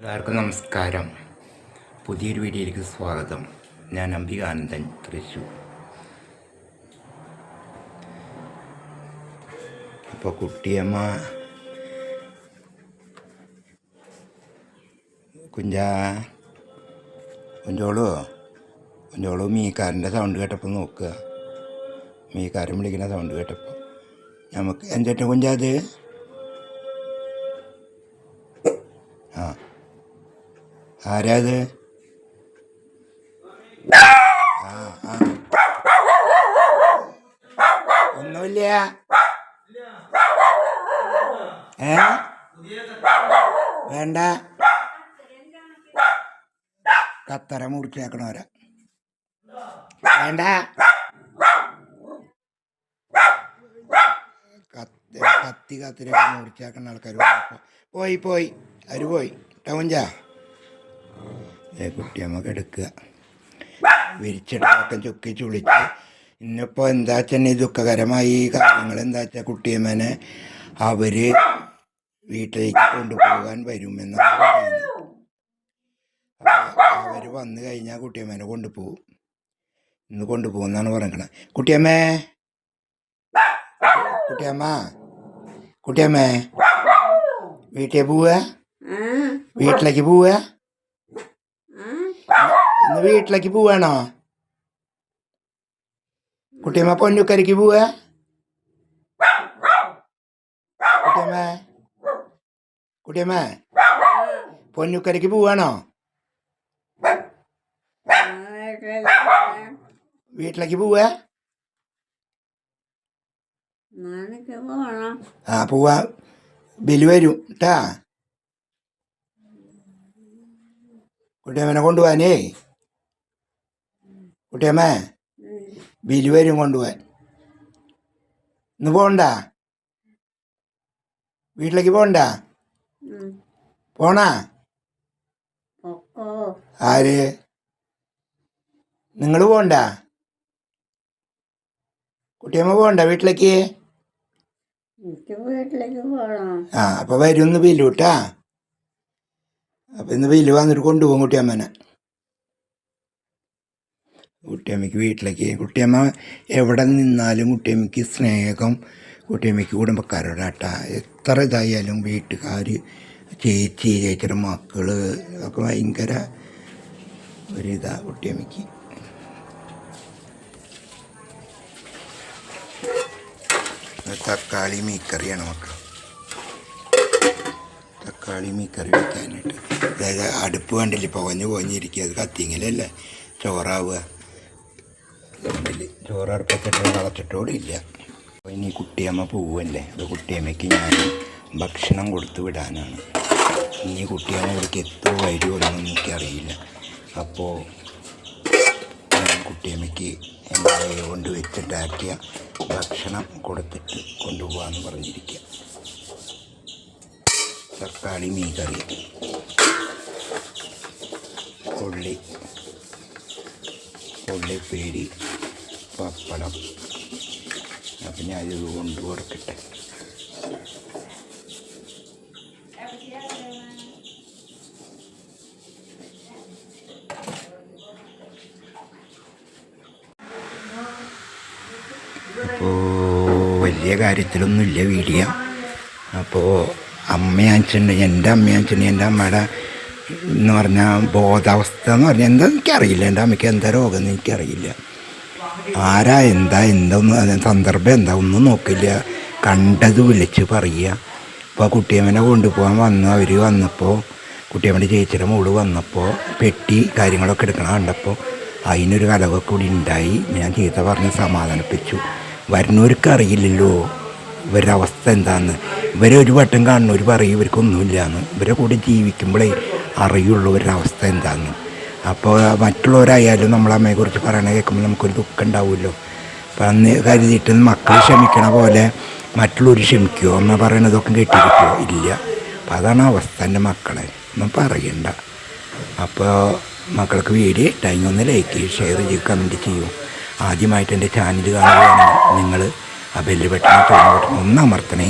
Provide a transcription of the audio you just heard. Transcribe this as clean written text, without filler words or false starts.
എല്ലാവർക്കും നമസ്കാരം. പുതിയൊരു വീഡിയോയിലേക്ക് സ്വാഗതം. ഞാൻ അംബികാനന്ദൻ, തൃശ്ശൂർ. അപ്പോൾ കുട്ടിയമ്മ കുഞ്ചോളൂ മീക്കാരൻ്റെ സൗണ്ട് കേട്ടപ്പോൾ നോക്കുക. മീക്കാരൻ വിളിക്കുന്ന സൗണ്ട് കേട്ടപ്പോൾ നമുക്ക് എന്തിട്ട് കുഞ്ചാത് ആരാത്? ഒന്നുമില്ല. വേണ്ട, കത്തറ മുറിച്ചേക്കണവരാ. വേണ്ട, കത്തിരൊക്കെ മുറിച്ചേക്കണ ആൾക്കാർ പോയി അവര് പോയി ടൗഞ്ചാ. കുട്ടിയമ്മക്ക് എടുക്കുക, വിരിച്ചിട്ടൊക്കെ ചുക്കി ചുളിച്ച്. ഇന്നിപ്പോൾ എന്താ വെച്ചാൽ ദുഃഖകരമായി കാര്യങ്ങൾ എന്താ വെച്ചാൽ കുട്ടിയമ്മനെ അവർ വീട്ടിലേക്ക് കൊണ്ടുപോകാൻ വരുമെന്നാണ് പറയുന്നത്. അവർ വന്നു കഴിഞ്ഞാൽ കുട്ടിയമ്മേനെ കൊണ്ടുപോകും. ഇന്ന് കൊണ്ടുപോകുന്നാണ് പറഞ്ഞത്. കുട്ടിയമ്മേ വീട്ടിൽ പോവുക, വീട്ടിലേക്ക് പോവുക. ഇന്ന് വീട്ടിലേക്ക് പോവാണോ? കുട്ടിയമ്മ പൊന്നുക്കരയ്ക്ക് പോവുക. കുട്ടിയമ്മ പൊന്നുക്കരയ്ക്ക് പോവാണോ? വീട്ടിലേക്ക് പോവുക. പോവാ. ബില്ല് വരും കേട്ടാ. കുട്ടിയമ്മനെ കൊണ്ടുപോവാനേ. കുട്ടിയമ്മ ബില്ല് വരും കൊണ്ടുപോവാൻ. ഇന്ന് പോണ്ട? വീട്ടിലേക്ക് പോണ്ട? പോണ? ആര്? നിങ്ങൾ പോണ്ട? കുട്ടിയമ്മ പോണ്ട വീട്ടിലേക്ക്? അപ്പൊ വരും ഇന്ന് ബില്ല് കൂട്ടാ. അപ്പൊ ഇന്ന് ബില്ല് വന്നിട്ട് കൊണ്ടുപോകും കുട്ടിയമ്മനെ. കുട്ടിയമ്മയ്ക്ക് വീട്ടിലേക്ക്. കുട്ടിയമ്മ എവിടെ നിന്നാലും കുട്ടിയമ്മയ്ക്ക് സ്നേഹം, കുട്ടിയമ്മയ്ക്ക് കുടുംബക്കാരോടാട്ടാ. എത്ര ഇതായാലും വീട്ടുകാർ, ചേച്ചിയുടെ മക്കൾ ഒക്കെ ഭയങ്കര ഒരിതാ കുട്ടിയമ്മയ്ക്ക്. തക്കാളി മീക്കറിയാണ് മക്കൾ. തക്കാളി മീക്കറി വെക്കാനായിട്ട്. അതായത് അടുപ്പ് കണ്ടില്ല, പുകഞ്ഞിരിക്കുക. അത് കത്തിങ്ങലല്ലേ ചോറാവുക. ചോറ് അടുപ്പത്തിട്ട് കളച്ചിട്ടോടെ ഇല്ല. അപ്പോൾ ഇനി കുട്ടിയമ്മ പോവല്ലേ. അത് കുട്ടിയമ്മയ്ക്ക് ഞാൻ ഭക്ഷണം കൊടുത്തു വിടാനാണ്. ഇനി കുട്ടിയമ്മ ഇവിടേക്ക് എത്തോ വരുമോ എന്നൊന്നും എനിക്കറിയില്ല. അപ്പോൾ ഞാൻ കുട്ടിയമ്മയ്ക്ക് എൻ്റെ കൈ കൊണ്ട് വെച്ചിട്ടാക്കിയ ഭക്ഷണം കൊടുത്തിട്ട് കൊണ്ടുപോകാമെന്ന് പറഞ്ഞിരിക്കുക. തക്കാളി മീൻ കറി, ഉള്ളിപ്പേരി, പപ്പടം. അപ്പം ഞാനിത് കൊണ്ടു കൊടുക്കട്ടെ. അപ്പോൾ വലിയ കാര്യത്തിലൊന്നുമില്ല വീഡിയോ. അപ്പോൾ എൻ്റെ അമ്മയുടെ എന്ന് പറഞ്ഞാൽ ബോധാവസ്ഥ എന്ന് പറഞ്ഞാൽ എന്താ എനിക്കറിയില്ല. എൻ്റെ അമ്മയ്ക്ക് എന്താ രോഗം എന്ന് എനിക്കറിയില്ല. ആരാ എന്താ സന്ദർഭം എന്താ ഒന്നും നോക്കില്ല. കണ്ടത് വിളിച്ച് പറയുക. ഇപ്പോൾ കുട്ടിയമ്മനെ കൊണ്ടുപോകാൻ അവർ വന്നപ്പോൾ, കുട്ടിയമ്മൻ്റെ ചേച്ചിയുടെ മോള് വന്നപ്പോൾ പെട്ടി കാര്യങ്ങളൊക്കെ എടുക്കണം കണ്ടപ്പോൾ അതിനൊരു കലവൊക്കെ കൂടി ഉണ്ടായി. ഞാൻ ചീത്ത പറഞ്ഞ് സമാധാനിപ്പിച്ചു. വരുന്നവർക്ക് അറിയില്ലല്ലോ ഇവരുടെ അവസ്ഥ എന്താണെന്ന്. ഇവരെ ഒരു വട്ടം കാണുന്നവർ പറയും ഇവർക്കൊന്നുമില്ലയെന്ന്. ഇവരെ കൂടെ ജീവിക്കുമ്പോഴേ അറിയുള്ളൂ ഇവരുടെ അവസ്ഥ എന്താണെന്ന്. അപ്പോൾ മറ്റുള്ളവരായാലും നമ്മളമ്മയെക്കുറിച്ച് പറയണ കേൾക്കുമ്പോൾ നമുക്കൊരു ദുഃഖം ഉണ്ടാവുമല്ലോ. അപ്പം അന്ന് കരുതിയിട്ട് മക്കൾ ക്ഷമിക്കണ പോലെ മറ്റുള്ളവർ ക്ഷമിക്കുമോ? അമ്മ പറയണതൊക്കെ കേട്ടിരിക്കുമോ? ഇല്ല. അപ്പം അതാണ് അവസ്ഥ. എൻ്റെ മക്കളെ ഒന്നും പറയണ്ട. അപ്പോൾ മക്കൾക്ക് വീഡിയോ ഇട്ടാൽ ഒന്ന് ലൈക്ക് ചെയ്യും, ഷെയർ ചെയ്യും, കമൻറ്റ് ചെയ്യും. ആദ്യമായിട്ട് എൻ്റെ ചാനൽ കാണുകയാണെങ്കിൽ നിങ്ങൾ ആ ബെല്ല് ബട്ടൺ ഒന്ന് അമർത്തണേ.